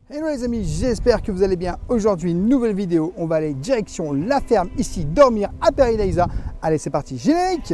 Hello les amis, j'espère que vous allez bien. Aujourd'hui, nouvelle vidéo, on va aller direction la ferme ici, dormir à Paradisa. Allez, c'est parti, générique!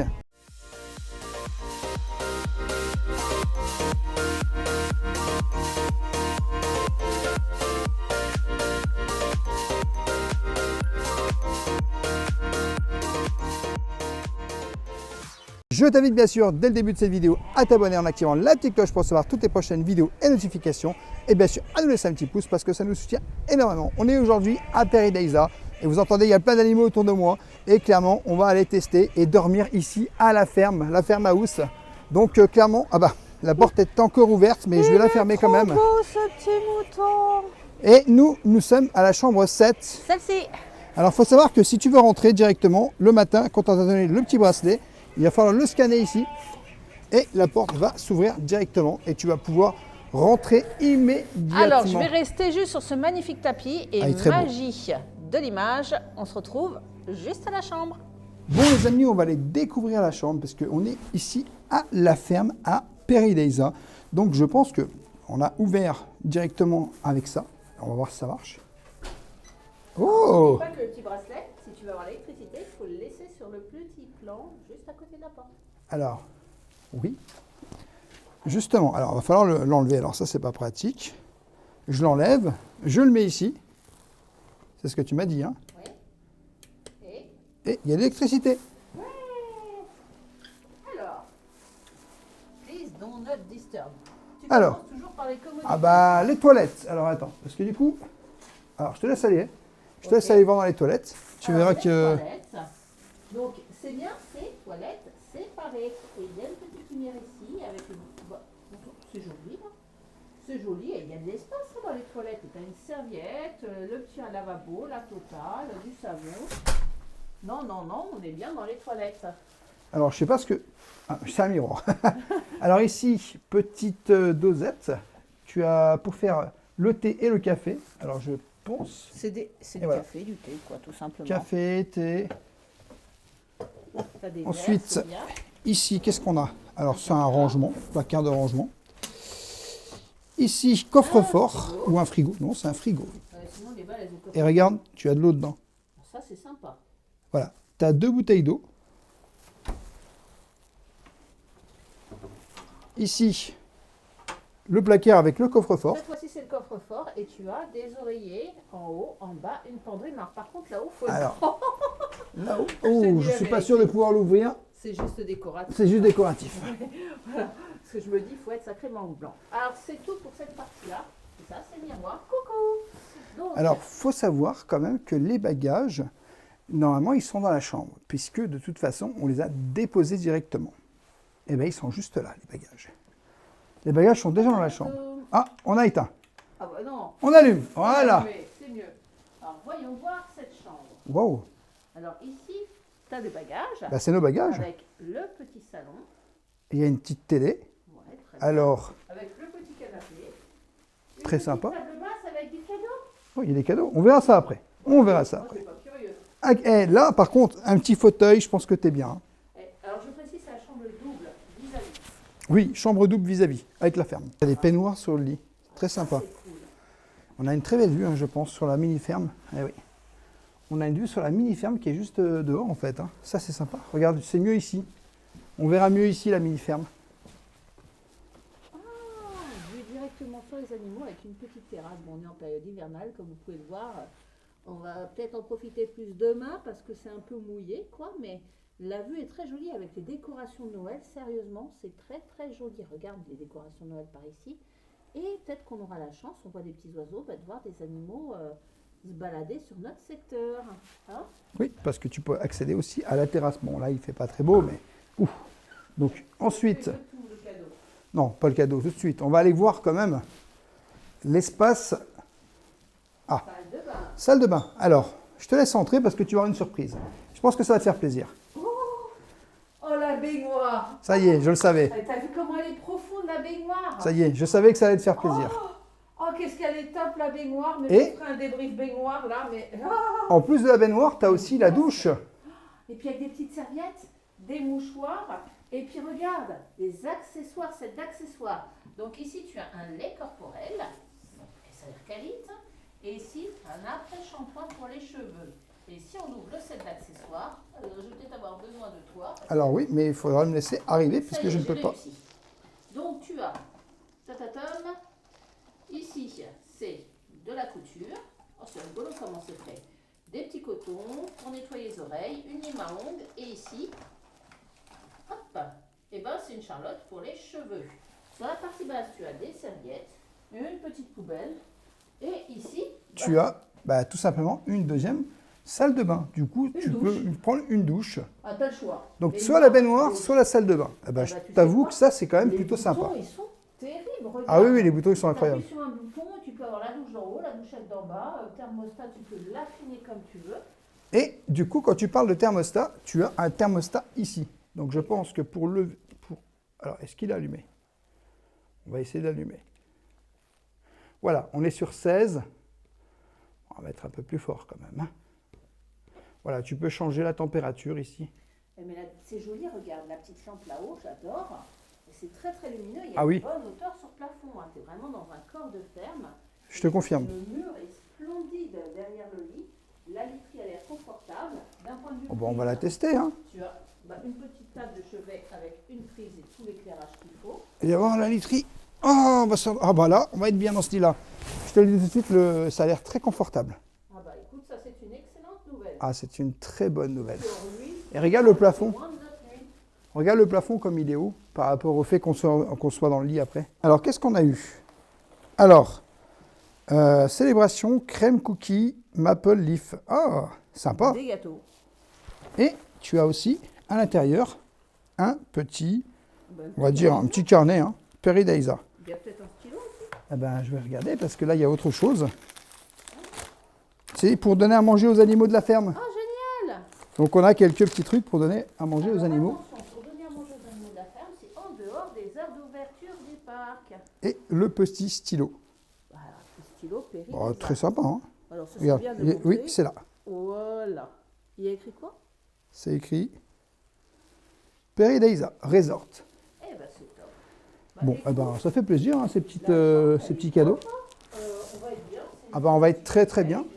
Je t'invite bien sûr dès le début de cette vidéo à t'abonner en activant la petite cloche pour recevoir toutes les prochaines vidéos et notifications. Et bien sûr à nous laisser un petit pouce parce que ça nous soutient énormément. On est aujourd'hui à Paradisa et vous entendez, il y a plein d'animaux autour de moi. Et clairement, on va aller tester et dormir ici à la ferme house. Donc clairement, la porte est encore ouverte mais je vais la fermer quand même. Beau, ce petit mouton. Et nous sommes à la chambre 7. Celle-ci. Alors il faut savoir que si tu veux rentrer directement le matin, quand on t'a donné le petit bracelet, il va falloir le scanner ici et la porte va s'ouvrir directement et tu vas pouvoir rentrer immédiatement. Alors, je vais rester juste sur ce magnifique tapis et magie de l'image, on se retrouve juste à la chambre. Bon les amis, on va aller découvrir la chambre parce qu'on est ici à la ferme à Paradisa. Donc je pense qu'on a ouvert directement avec ça. On va voir si ça marche. Oh! Pas que le petit bracelet, si tu veux avoir l'électricité, il faut le laisser sur le petit plan juste à côté de la porte. Alors, oui. Justement, alors il va falloir l'enlever. Alors ça, c'est pas pratique. Je l'enlève, je le mets ici. C'est ce que tu m'as dit, hein? Oui. Et il y a de l'électricité. Ouais. Alors, please don't not disturb. Tu alors, commences toujours par les commodités. Ah bah, les toilettes. Alors attends, parce que du coup, alors je te laisse aller. Hein. Je te laisse aller voir dans les toilettes. Tu verras que... Toilettes. Donc, c'est bien, c'est toilettes séparées. Et il y a une petite lumière ici avec une... c'est joli, là. C'est joli, et il y a de l'espace dans les toilettes. Tu as une serviette, le petit lavabo, la totale, du savon. Non, non, non, on est bien dans les toilettes. Alors, je sais pas ce que... Ah, c'est un miroir. Alors ici, petite dosette. Tu as pour faire le thé et le café. Alors, je pense... C'est du voilà. café, du thé, quoi, tout simplement. Café, thé... Ensuite, verres, ici, qu'est-ce qu'on a? Alors, c'est un rangement, placard de rangement. Ici, coffre-fort ou un frigo. Non, c'est un frigo. Sinon, les balles, elles ont Et regarde, tu as de l'eau dedans. Ça, c'est sympa. Voilà, tu as 2 bouteilles d'eau. Ici, le placard avec le coffre-fort. Cette fois-ci, c'est le coffre-fort et tu as des oreillers en haut, en bas, une penderie. Mais par contre, là-haut, il faut... Alors, là-haut, je ne suis pas sûr de pouvoir l'ouvrir. C'est juste décoratif. C'est juste décoratif. Voilà. Parce que je me dis, il faut être sacrément blanc. Alors, c'est tout pour cette partie-là. Et ça, c'est le miroir. Coucou. Donc, alors, il faut savoir quand même que les bagages, normalement, ils sont dans la chambre. Puisque, de toute façon, on les a déposés directement. Eh bien, ils sont juste là, les bagages. Les bagages sont déjà dans la chambre. Ah, on a éteint. Ah bah non. On allume. Voilà. C'est mieux. Alors, voyons voir cette chambre. Wow. Alors, ici, tu as des bagages. Bah, c'est nos bagages. Avec le petit salon. Il y a une petite télé. Ouais, très alors, bien. Avec le petit canapé. Très sympa. Une table basse avec des cadeaux. Oh, il y a des cadeaux. On verra ça après. On verra ça Moi, je après. suis pas curieux. Ah, eh, là, par contre, un petit fauteuil, je pense que tu es bien. Hein. Alors, je précise, c'est la chambre double, vis-à-vis. Oui, chambre double vis-à-vis, avec la ferme. Il y a des peignoirs sur le lit. Très sympa. C'est cool. On a une très belle vue, hein, je pense, sur la mini-ferme. Eh oui. On a une vue sur la mini-ferme qui est juste dehors, en fait. Hein. Ça, c'est sympa. Regarde, c'est mieux ici. On verra mieux ici, la mini-ferme. Ah, je vais directement sur les animaux avec une petite terrasse. Bon, on est en période hivernale, comme vous pouvez le voir. On va peut-être en profiter plus demain parce que c'est un peu mouillé, quoi. Mais la vue est très jolie avec les décorations de Noël. Sérieusement, c'est très, très joli. Regarde les décorations de Noël par ici. Et peut-être qu'on aura la chance, on voit des petits oiseaux, de voir des animaux se balader sur notre secteur. Hein? Oui, parce que tu peux accéder aussi à la terrasse. Bon, là, il ne fait pas très beau, mais... Ouf. Donc, ensuite... Non, pas le cadeau, tout de suite. On va aller voir quand même l'espace... Ah, Salle de bain. Salle de bain. Alors, je te laisse entrer parce que tu vas avoir une surprise. Je pense que ça va te faire plaisir. Oh, la baignoire. Ça y est, je le savais. T'as vu comment elle est profonde, la baignoire? Ça y est, je savais que ça allait te faire plaisir. Oh, qu'est-ce qu'elle est top, la baignoire. Mais Et je ferai un débrief baignoire, là, mais... En plus de la baignoire, tu as aussi la douche. Et puis avec des petites serviettes, des mouchoirs, et puis regarde, des accessoires, set d'accessoires. Donc ici, tu as un lait corporel. Et Sercalite. Et ici, un après-shampoing pour les cheveux. Et si on ouvre le set d'accessoires, je vais peut-être avoir besoin de toi. Alors oui, mais il faudra me laisser arriver Ça puisque y est, je ne j'ai peux pas. réussi. Donc tu as, tatatam, ici c'est de la couture. Oh, c'est rigolo comment c'est fait. Des petits cotons pour nettoyer les oreilles, une lime à ongles et ici, hop, et ben c'est une charlotte pour les cheveux. Sur la partie basse, tu as des serviettes, une petite poubelle et ici, Tu as tout simplement une deuxième salle de bain. Du coup, tu peux prendre une douche. ah, t'as le choix. Donc Mais soit la baignoire, donc, soit la salle de bain. Eh ben, je tu sais t'avoue quoi, que ça, c'est quand même les plutôt sympa. boutons, ils sont terribles. Regarde. Ah oui, oui, les boutons, ils sont Tu appuies incroyables. sur un bouton, tu peux avoir la douche d'en haut, la douchette d'en bas, thermostat, tu peux l'affiner comme tu veux. Et du coup, quand tu parles de thermostat, tu as un thermostat ici. Donc je pense que pour le... Alors, est-ce qu'il est allumé? On va essayer d'allumer. Voilà, on est sur 16. On va mettre un peu plus fort quand même. Hein. Voilà, tu peux changer la température ici. Mais là, c'est joli, regarde, la petite lampe là-haut, j'adore. Et c'est très très lumineux, il y a Ah oui. une bonne hauteur sur plafond. Hein. Tu es vraiment dans un corps de ferme. Je te confirme. Le mur est splendide derrière le lit. La literie a l'air confortable. D'un point de vue Oh, bon, on va prise, la tester. Hein. tu as une petite table de chevet avec une prise et tout l'éclairage qu'il faut. Il va y avoir la literie. Oh, bah là, on va être bien dans ce lit-là. Je te le dis tout de suite, ça a l'air très confortable. Ah bah écoute, ça c'est une excellente nouvelle. Ah, c'est une très bonne nouvelle. Sur lui, Et regarde le plafond. loin de notre nuit. Regarde le plafond comme il est haut par rapport au fait qu'on soit dans le lit après. Alors, qu'est-ce qu'on a eu? Alors, célébration, crème cookie, maple leaf. Ah, sympa. Des gâteaux. Et tu as aussi, à l'intérieur, un petit, Ben, on va dire un petit carnet, hein, Peridaisa. il y a peut-être un stylo aussi. Eh ben, je vais regarder parce que là, il y a autre chose. C'est pour donner à manger aux animaux de la ferme. Ah, génial! Donc, on a quelques petits trucs pour donner à manger aux Alors, animaux. attention, pour donner à manger aux animaux de la ferme, c'est en dehors des heures d'ouverture du parc. Et le petit stylo. Voilà, le stylo péri. Oh, très sympa. Hein. Alors, ce serait Regarde, bien de oui, montrer. c'est là. Voilà. Il y a écrit quoi? C'est écrit Peridaisa Resort. Eh ben, c'est top. Bah, Bon, écoute, eh ben, ça fait plaisir, hein, ces petits elle est cadeaux. top, hein. On va être bien. c'est Ah ben, on va être très très une bien. page.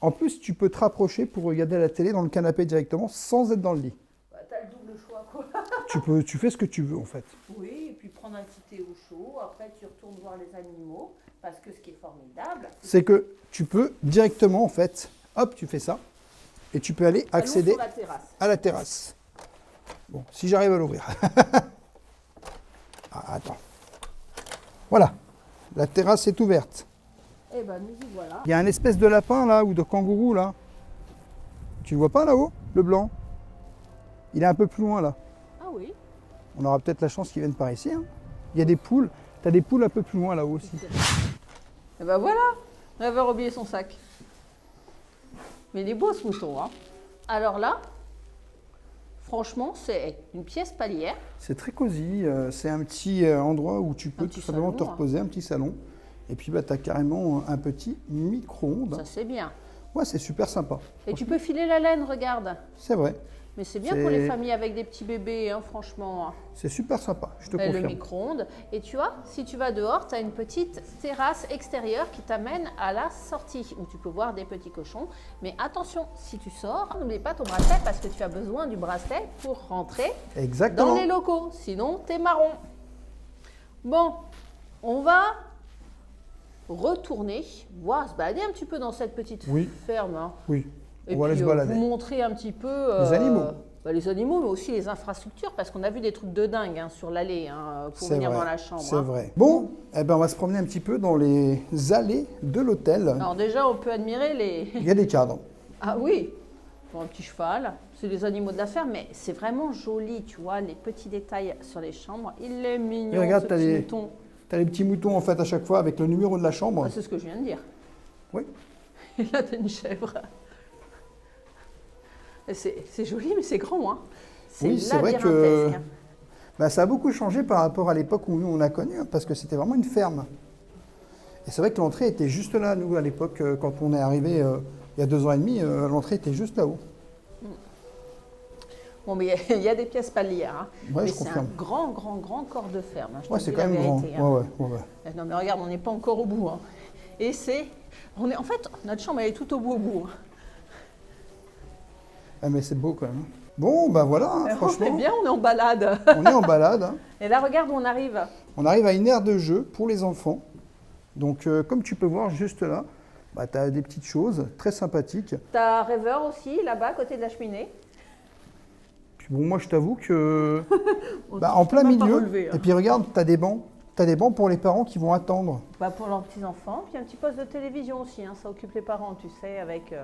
En plus, tu peux te rapprocher pour regarder la télé dans le canapé directement sans être dans le lit. Bah, t'as le double choix, quoi. Tu fais ce que tu veux en fait. Oui, et puis prendre un petit thé au chaud. Après, tu retournes voir les animaux. Parce que ce qui est formidable, C'est que tu peux directement en fait, hop, tu fais ça, et tu peux aller allons accéder sur la terrasse. à la terrasse. Bon, si j'arrive à l'ouvrir. Ah, attends. Voilà, la terrasse est ouverte. Eh ben, nous y voilà. Il y a un espèce de lapin là, ou de kangourou là. Tu le vois pas là-haut, le blanc? Il est un peu plus loin là. Ah oui. On aura peut-être la chance qu'ils viennent par ici. Hein. Il y a des poules. Tu as des poules un peu plus loin là-haut aussi. Eh ben voilà, on avait oublié son sac. Mais il est beau ce mouton, hein. Alors là, franchement, c'est une pièce palière. C'est très cosy. C'est un petit endroit où tu peux Un tout petit simplement te salon, hein. reposer, un petit salon. Et puis bah, tu as carrément un petit micro-ondes. Ça c'est bien. Ouais, c'est super sympa. Et tu peux filer la laine, regarde. C'est vrai. Mais c'est bien C'est- pour les familles avec des petits bébés, hein, franchement. C'est super sympa, je te Et le confirme. micro-ondes. Et tu vois, si tu vas dehors, tu as une petite terrasse extérieure qui t'amène à la sortie, où tu peux voir des petits cochons. Mais attention, si tu sors, n'oublie pas ton bracelet, parce que tu as besoin du bracelet pour rentrer Exactement. dans les locaux. Sinon, t'es marron. Bon, on va retourner, voir, se balader un petit peu dans cette petite Oui. ferme. Hein. Oui, Et on va aller puis, se balader. vous montrer un petit peu Les animaux. les animaux, mais aussi les infrastructures, parce qu'on a vu des trucs de dingue hein, sur l'allée hein, pour C'est venir vrai, dans la chambre. C'est hein. vrai. Bon, eh ben, on va se promener un petit peu dans les allées de l'hôtel. Alors déjà, on peut admirer les... Il y a des cadres. Ah oui, pour un petit cheval, c'est les animaux de la ferme, mais c'est vraiment joli, tu vois, les petits détails sur les chambres. Il est mignon, Et regarde, ce t'as petit les- mouton. Tu as les petits moutons en fait à chaque fois avec le numéro de la chambre. Ah, c'est ce que je viens de dire. Oui. Et là, t'as une chèvre. Et c'est joli, mais c'est grand, hein. Oui, c'est vrai que labyrinthesque, hein. bah, ça a beaucoup changé par rapport à l'époque où nous on a connu, hein, parce que c'était vraiment une ferme. Et c'est vrai que l'entrée était juste là, nous à l'époque, quand on est arrivé il y a 2 ans et demi, l'entrée était juste là-haut. Bon, mais il y a des pièces palières, hein. Ouais, Mais je c'est un confirme. grand corps de ferme. Hein, je te Ouais, dis c'est la quand même grand. vérité, hein. Ouais. Non, mais regarde, on n'est pas encore au bout. Hein. Et en fait, notre chambre, elle est tout au bout. Ah, mais c'est beau quand même. Bon, ben voilà, hein, franchement. On est bien, on est en balade. On est en balade. Hein. Et là, regarde où on arrive. On arrive à une aire de jeu pour les enfants. Donc, comme tu peux voir juste là, bah, tu as des petites choses très sympathiques. Tu as Rêveur aussi, là-bas, à côté de la cheminée. Puis bon, moi, je t'avoue que, en plein milieu, relever, hein. Et puis regarde, tu as des bancs. Tu as des bancs pour les parents qui vont attendre. Pour leurs petits-enfants. Puis un petit poste de télévision aussi, hein. Ça occupe les parents, tu sais, avec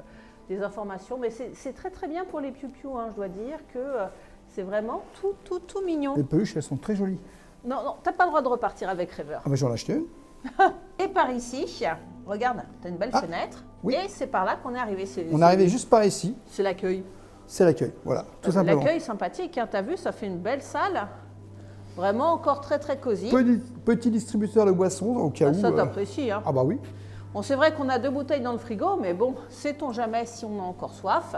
des informations. Mais c'est très très bien pour les piou-piou, hein. Je dois dire que c'est vraiment tout mignon. Les peluches, elles sont très jolies. Non, t'as pas le droit de repartir avec Rêveur. Ah bah j'en ai acheté une. Et par ici, regarde, tu as une belle fenêtre. Oui. Et c'est par là qu'on est arrivé. On est arrivé juste par ici. C'est l'accueil. C'est l'accueil, voilà, tout simplement. L'accueil sympathique, hein. Tu as vu, ça fait une belle salle. Vraiment encore très très cosy. Petit distributeur de boissons au cas où. Ça t'apprécies, hein. Ah bah oui. Bon, c'est vrai qu'on a 2 bouteilles dans le frigo, mais bon, sait-on jamais si on a encore soif.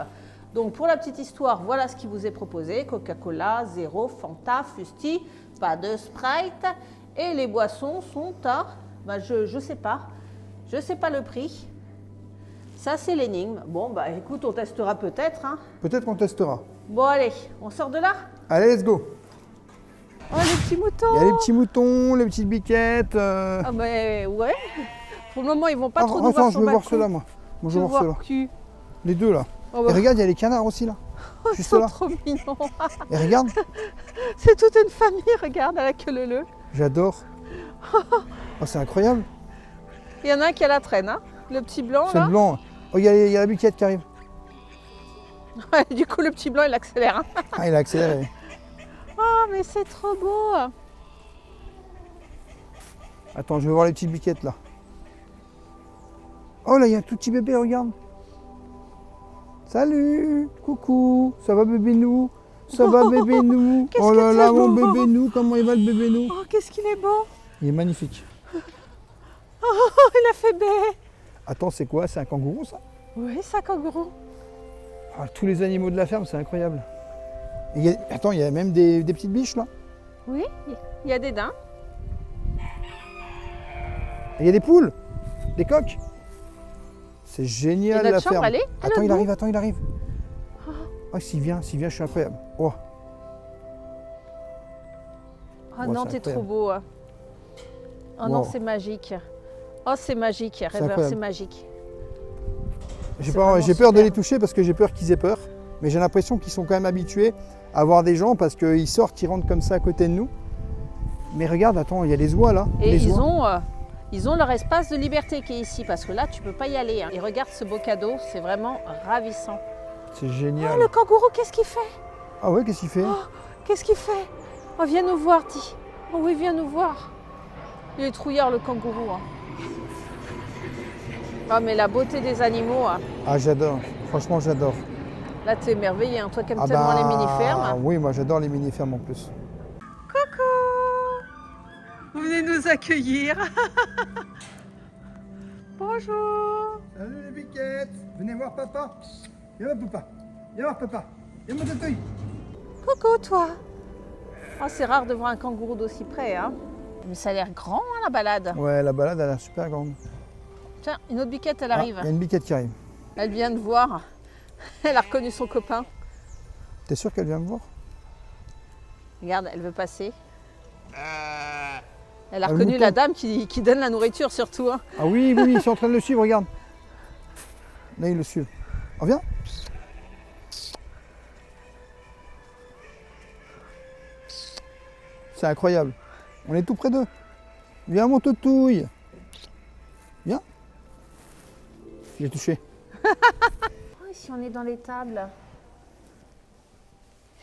Donc pour la petite histoire, voilà ce qui vous est proposé. Coca-Cola, Zéro, Fanta, Fusti, pas de Sprite. Et les boissons sont à, je sais pas. Je sais pas le prix. Ça, c'est l'énigme. Bon, écoute, on testera peut-être, hein. Peut-être qu'on testera. Bon, allez, on sort de là. Allez, let's go. Oh, les petits moutons. Il y a les petits moutons, les petites biquettes. Ah ouais. Pour le moment, ils vont pas trop nous attends, voir je sur veux le voir balcon. ceux-là, moi. Moi, je veux voir ceux-là. Qui Les deux, là. Oh, bah. Et regarde, il y a les canards aussi, là. Ils Juste sont là. trop mignons. Et regarde, C'est toute une famille, regarde, à la queue leu. j'adore. Oh, c'est incroyable. Il y en a un qui a la traîne, hein. Le petit blanc, C'est là. le blanc. Oh, il y a la biquette qui arrive. Ouais, du coup, le petit blanc, il accélère, hein. Ah, il a accéléré. Oh, mais c'est trop beau. Attends, je vais voir les petites biquettes, là. Oh, là, il y a un tout petit bébé, regarde. Salut, coucou, ça va bébé nous? Ça va bébé nous? Qu'est-ce Oh là que là, t'es mon beau. bébé nous, comment il va le bébé nous? Oh, qu'est-ce qu'il est beau. Il est magnifique. Oh, il a fait baie. Attends, c'est quoi? C'est un kangourou, ça? Oui, c'est un kangourou. Ah, tous les animaux de la ferme, c'est incroyable. Et attends, il y a même des petites biches, là? Oui, il y a des daims. Et il y a des poules, des coqs. C'est génial, Et notre la chambre, ferme. elle est à Attends, il l'autre arrive, attends, il arrive. Oh, s'il vient, je suis incroyable. Oh. Oh Ouais, non, c'est t'es trop incroyable. beau. Oh non, Wow. c'est magique. Oh, c'est magique, Rêveur, incroyable. c'est magique. J'ai C'est vraiment peur de super. les toucher parce que j'ai peur qu'ils aient peur. Mais j'ai l'impression qu'ils sont quand même habitués à voir des gens parce qu'ils sortent, ils rentrent comme ça à côté de nous. Mais regarde, attends, il y a les oies là. Et les ils oies. ont leur espace de liberté qui est ici, parce que là, tu peux pas y aller, hein. Et regarde ce beau cadeau, c'est vraiment ravissant. C'est Oh, génial. le kangourou, qu'est-ce qu'il fait? Ah ouais, qu'est-ce qu'il fait? Qu'est-ce qu'il fait? Oh, viens nous voir, dis. Oh oui, viens nous voir. Il est trouillard, le kangourou, hein. Ah, mais la beauté des animaux, hein. Ah, j'adore. Franchement, j'adore. Là, tu es émerveillé, hein. Toi qui aimes Ah tellement bah, les mini-fermes. oui, moi j'adore les mini-fermes en plus. Coucou! Vous venez nous accueillir. Bonjour. Salut les biquettes. Venez voir papa. Viens voir papa. Viens voir papa. Viens mon tatouille. Coucou, toi. Oh, c'est rare de voir un kangourou d'aussi près, hein. Mais ça a l'air grand, hein, la balade. Ouais, la balade elle a l'air super grande. Tiens, une autre biquette, elle Ah, arrive. il y a une biquette qui arrive. Elle vient de voir. Elle a reconnu son copain. T'es sûr qu'elle vient me voir? Regarde, elle veut passer. Elle a Ah, le reconnu mouton. la dame qui donne la nourriture surtout, hein. Ah oui, oui, oui, ils sont en train de le suivre, regarde. Là, ils le suivent. Oh, viens. C'est incroyable. On est tout près d'eux. Viens, mon toutouille. Viens. Je l'ai touché. Oh, ici, on est dans les tables.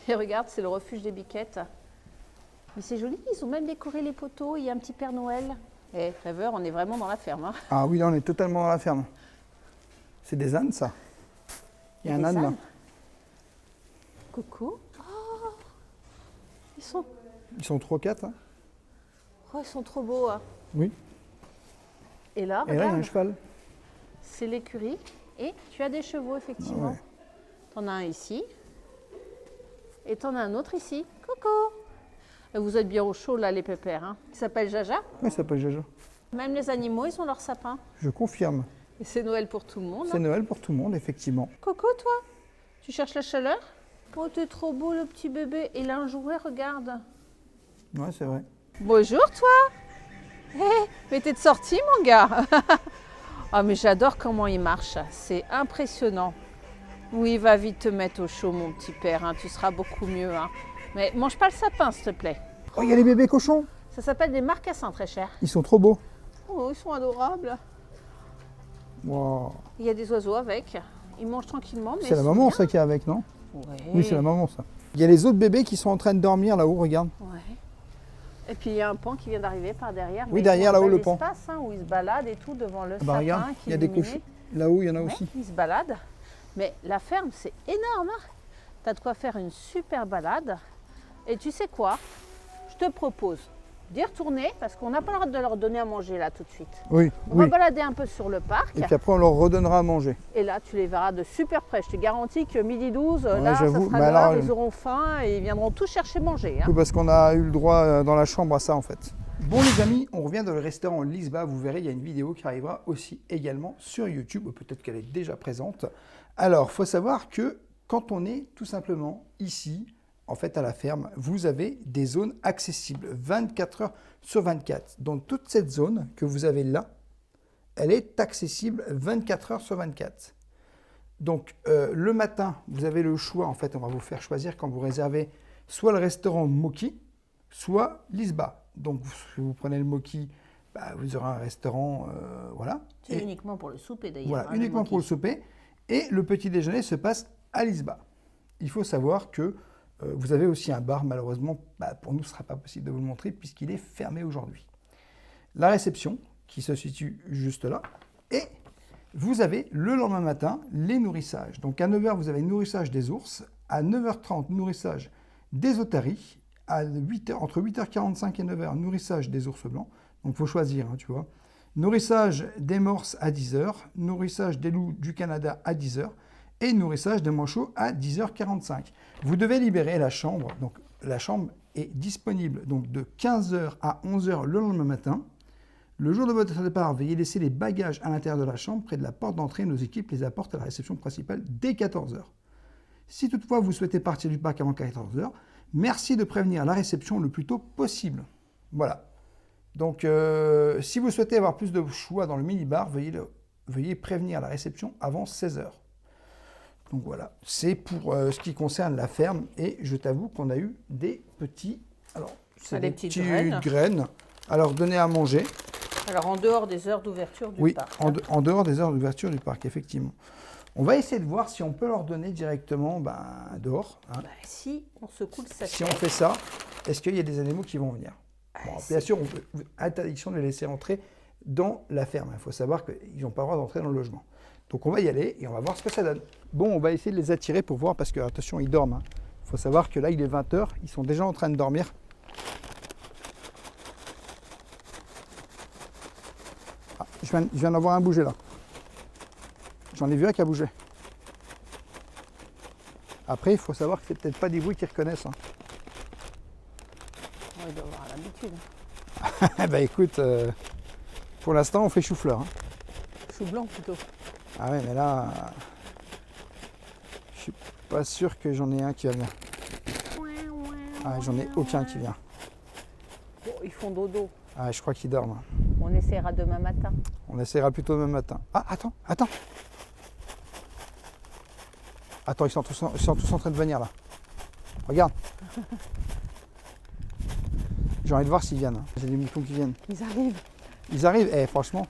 Et regarde, c'est le refuge des biquettes. Mais c'est joli, ils ont même décoré les poteaux. Il y a un petit Père Noël. Eh, Rêveur, on est vraiment dans la ferme, hein. Ah oui, là, on est totalement dans la ferme. C'est des ânes, ça. Il y a un Des âne, là. ânes. Coucou. Oh, ils sont Ils sont 3-4, hein. Oh, ils sont trop beaux, hein. Oui. Et là, Et là, il y a regarde, un cheval. c'est l'écurie. Et tu as des chevaux, effectivement. Ah ouais. T'en as un ici. Et t'en as un autre ici. Coucou. Et vous êtes bien au chaud, là, les pépères, hein. Il s'appelle Jaja. Oui, ça s'appelle Jaja. Même les animaux, ils ont leur sapin. Je confirme. Et c'est Noël pour tout le monde. C'est Noël pour tout le monde, effectivement. Coco, toi, tu cherches la chaleur? Oh, t'es trop beau, le petit bébé. Il a un jouet, regarde. Ouais, c'est vrai. Bonjour, toi. Hé, mais t'es de sortie, mon gars. Ah, mais j'adore comment il marche. C'est impressionnant. Oui, va vite te mettre au chaud, mon petit père. Hein. Tu seras beaucoup mieux. Hein. Mais mange pas le sapin, s'il te plaît. Oh, il y a les bébés cochons. Ça s'appelle des marcassins, très cher. Ils sont trop beaux. Oh, ils sont adorables. Wow. Il y a des oiseaux avec. Ils mangent tranquillement. C'est la maman, ça, qui est avec, non? Ouais. Oui, c'est la maman, ça. Il y a les autres bébés qui sont en train de dormir là-haut, regarde. Ouais. Et puis il y a un pan qui vient d'arriver par derrière. Oui, Mais derrière, ils ont un là-haut, bel le pan. espace, hein, où ils se baladent et tout devant le Ah bah, sapin regarde, qui il y a des illuminé. cochons. Là-haut, il y en a Ouais, aussi. ils se baladent. Mais la ferme, c'est énorme. Hein. Tu as de quoi faire une super balade. Et tu sais quoi? Je te propose d'y retourner parce qu'on n'a pas le droit de leur donner à manger là tout de suite. Oui, On va oui. balader un peu sur le parc. Et puis après, on leur redonnera à manger. Et là, tu les verras de super près. Je te garantis que midi 12, Ouais, là, ça j'avoue. sera Mais l'heure, alors, ils auront faim et ils viendront tous chercher manger. Hein. Oui, parce qu'on a eu le droit dans la chambre à ça, en fait. Bon, les amis, on revient dans le restaurant Lisba. Vous verrez, il y a une vidéo qui arrivera aussi également sur YouTube. Ou peut-être qu'elle est déjà présente. Alors, il faut savoir que quand on est tout simplement ici, en fait, à la ferme, vous avez des zones accessibles 24 heures sur 24. Donc, toute cette zone que vous avez là, elle est accessible 24 heures sur 24. Donc, le matin, vous avez le choix. En fait, on va vous faire choisir quand vous réservez soit le restaurant Moki, soit Lisba. Donc, si vous prenez le Moki, bah, vous aurez un restaurant, voilà. C'est Et uniquement pour le souper d'ailleurs. voilà, hein, uniquement le pour le moquis. souper. Et le petit déjeuner se passe à Lisba. Il faut savoir que vous avez aussi un bar. Malheureusement, bah, pour nous, ce ne sera pas possible de vous le montrer puisqu'il est fermé aujourd'hui. La réception, qui se situe juste là. Et vous avez le lendemain matin les nourrissages. Donc à 9h, vous avez le nourrissage des ours. À 9h30, nourrissage des otaries. À 8h, entre 8h45 et 9h, nourrissage des ours blancs. Donc il faut choisir, hein, tu vois. Nourrissage des morses à 10h, nourrissage des loups du Canada à 10h et nourrissage des manchots à 10h45. Vous devez libérer la chambre. Donc la chambre est disponible donc, de 15h à 11h le lendemain matin. Le jour de votre départ, veuillez laisser les bagages à l'intérieur de la chambre près de la porte d'entrée. Nos équipes les apportent à la réception principale dès 14h. Si toutefois vous souhaitez partir du parc avant 14h, merci de prévenir la réception le plus tôt possible. Voilà. Donc, si vous souhaitez avoir plus de choix dans le minibar, veuillez prévenir la réception avant 16h. Donc voilà, c'est pour ce qui concerne la ferme. Et je t'avoue qu'on a eu des petits... Alors, c'est des des petites petites graines à leur donner à manger. Alors en dehors des heures d'ouverture du Oui, parc. en dehors des heures d'ouverture du parc, effectivement. On va essayer de voir si on peut leur donner directement dehors. Hein. Bah, si on secoue le sachet. Si on fait ça, est-ce qu'il y a des animaux qui vont venir? Bon, bien sûr, interdiction de les laisser entrer dans la ferme. Il faut savoir qu'ils n'ont pas le droit d'entrer dans le logement. Donc on va y aller et on va voir ce que ça donne. Bon, on va essayer de les attirer pour voir parce que, attention, ils dorment. Hein. Il faut savoir que là, il est 20h, ils sont déjà en train de dormir. Ah, je viens d'en voir un bouger là. J'en ai vu un qui a bougé. Après, il faut savoir que c'est peut-être pas des bruits qu'ils reconnaissent. Hein. Oh, il doit avoir l'habitude. Bah écoute, pour l'instant, on fait chou-fleur. Hein. Chou blanc plutôt. Ah ouais, mais là, je suis pas sûr que j'en ai un qui va venir. Ah, j'en ai aucun qui vient. Bon, ils font dodo. Ah, je crois qu'ils dorment. On essaiera demain matin. On essaiera plutôt demain matin. Ah, attends. Attends, ils sont tous en train de venir là. Regarde. J'ai envie de voir s'ils viennent. Hein. J'ai des moutons qui viennent. Ils arrivent. Ils arrivent, franchement.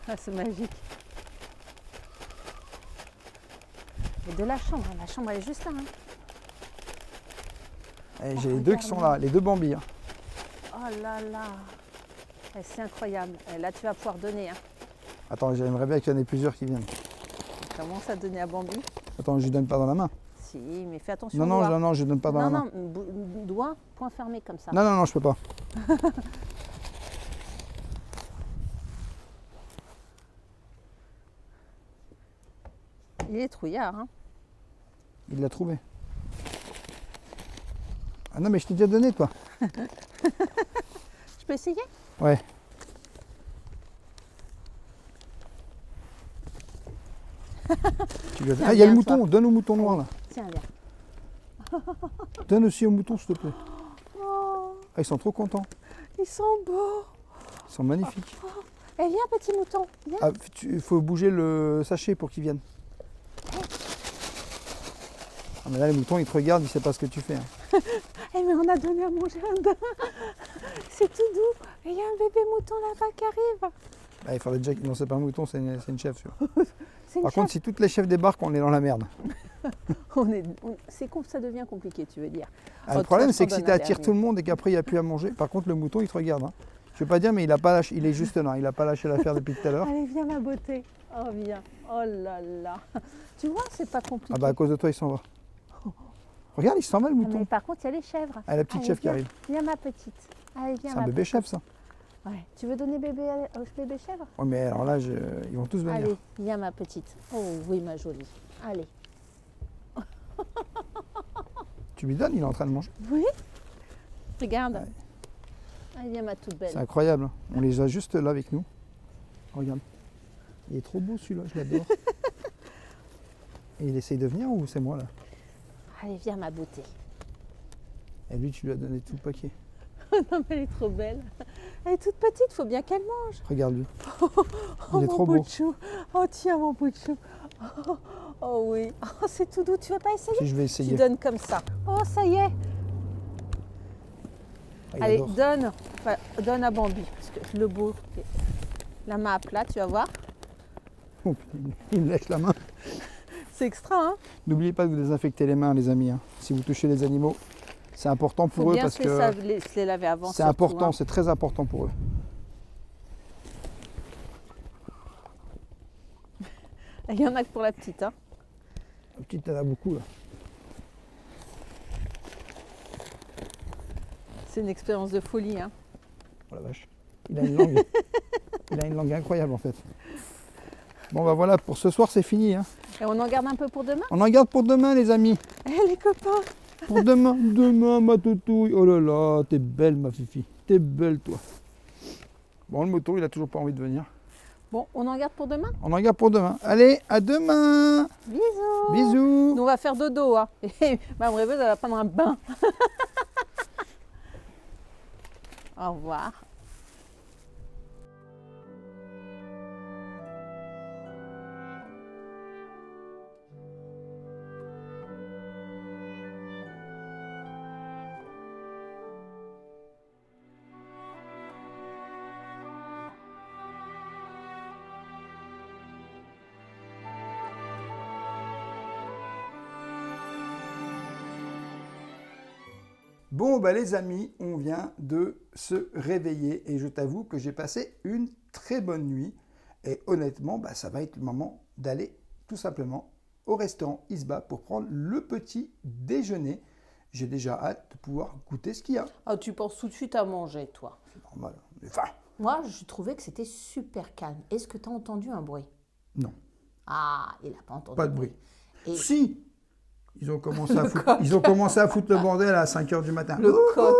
Ah, c'est magique. Et de la chambre elle est juste là. Hein. J'ai les deux qui sont là, les deux bambis. Hein. Oh là là. C'est incroyable. Et là, tu vas pouvoir donner. Hein. Attends, j'aimerais bien qu'il y en ait plusieurs qui viennent. Commence à donner à Bambi. Attends, je lui donne pas dans la main. Si, mais fais attention. Non, je donne pas dans la main. Non, doigt, point fermé comme ça. Non, je peux pas. Il est trouillard. Hein. Il l'a trouvé. Ah non, mais je t'ai déjà donné, toi. Je peux essayer? Ouais. Ah, il y a le viens, mouton, toi. donne au mouton noir là. Tiens, viens. Donne aussi au mouton s'il te plaît. Oh, Ah, ils sont trop contents. ils sont beaux. Ils sont magnifiques. Eh, viens, petit mouton. Viens. Ah, il faut bouger le sachet pour qu'ils viennent. Ah, mais là, les moutons, ils te regardent, ils ne savent pas ce que tu fais. Hein. Eh, mais on a donné à manger un daim. C'est tout doux. Et il y a un bébé mouton là-bas qui arrive. Ah, il faudrait déjà qu'ils... Non, c'est pas un mouton, c'est une chèvre. celui-là. C'est une Par contre, si toutes les chèvres débarquent, on est dans la merde. ça devient compliqué, tu veux dire. Ah, le Oh, problème, toi, c'est je que t'en si donne tu un attires dernier. tout le monde et qu'après, il n'y a plus à manger. Par contre, le mouton, il te regarde. Hein. Je ne vais pas dire, mais il a pas lâché, il est juste là. Il n'a pas lâché l'affaire depuis tout à l'heure. Allez, viens ma beauté. Oh, viens. Oh là là. Tu vois, c'est pas compliqué. Ah bah, à cause de toi, il s'en va. Regarde, il s'en va, le Ah, mouton. mais par contre, il y a les chèvres. Ah, la petite Allez, chèvre qui viens. arrive. Viens ma petite. Allez, viens C'est un ma bébé petite. chèvre, ça. Ouais. Tu veux donner bébé bébé chèvre? Ouais, mais alors là, ils vont tous venir. Allez, viens ma petite. Oh oui, ma jolie. Allez. Tu lui donnes, il est en train de manger. Oui. Regarde. Allez, viens ma toute belle. C'est incroyable. Hein. On les a juste là avec nous. Regarde. Il est trop beau celui-là, je l'adore. Et il essaye de venir ou c'est moi là? Allez, viens ma beauté. Et lui, tu lui as donné tout le paquet. Non, mais elle est trop belle. Elle est toute petite, faut bien qu'elle mange. Regarde-lui. Oh, Il est mon trop bout beau. de chou. Oh, tiens, mon bout de chou. Oh, oh oui. Oh, c'est tout doux. Tu veux pas essayer? Si je vais Tu essayer. donnes comme ça. Oh, ça y est. Ah, il Allez, adore. donne. Enfin, donne à Bambi. Parce que le beau. La main à plat, tu vas voir. Oh, il me lèche la main. C'est extra, hein? N'oubliez pas de vous désinfecter les mains, les amis. Hein. Si vous touchez les animaux, c'est important pour Faut eux bien parce se que les laver avant. c'est surtout, important, hein. c'est très important pour eux. Il y en a que pour la petite, hein. La petite, elle a beaucoup là. C'est une expérience de folie, hein. Oh la vache. Il a une langue. Il a une langue incroyable en fait. Bon bah voilà, pour ce soir c'est fini. Hein. Et on en garde un peu pour demain? On en garde pour demain les amis. Eh, les copains! Pour demain, demain ma toutouille. Oh là là, t'es belle ma fifi. T'es belle toi. Bon le moto il a toujours pas envie de venir. Bon, on en garde pour demain? On en garde pour demain. Allez, à demain. Bisous! Bisous. Nous, on va faire dodo, hein. Et ma rêveuse, elle va prendre un bain. Au revoir. Bon bah les amis, on vient de se réveiller et je t'avoue que j'ai passé une très bonne nuit et honnêtement bah, ça va être le moment d'aller tout simplement au restaurant Isba pour prendre le petit déjeuner. J'ai déjà hâte de pouvoir goûter ce qu'il y a. Ah, tu penses tout de suite à manger, toi. C'est normal. Mais enfin, Moi, je trouvais que c'était super calme. Est-ce que tu as entendu un bruit? non, Ah, il n'a pas entendu. pas de bruit. Et Si ils ont commencé à foutre le bordel à 5 h du matin. le coq,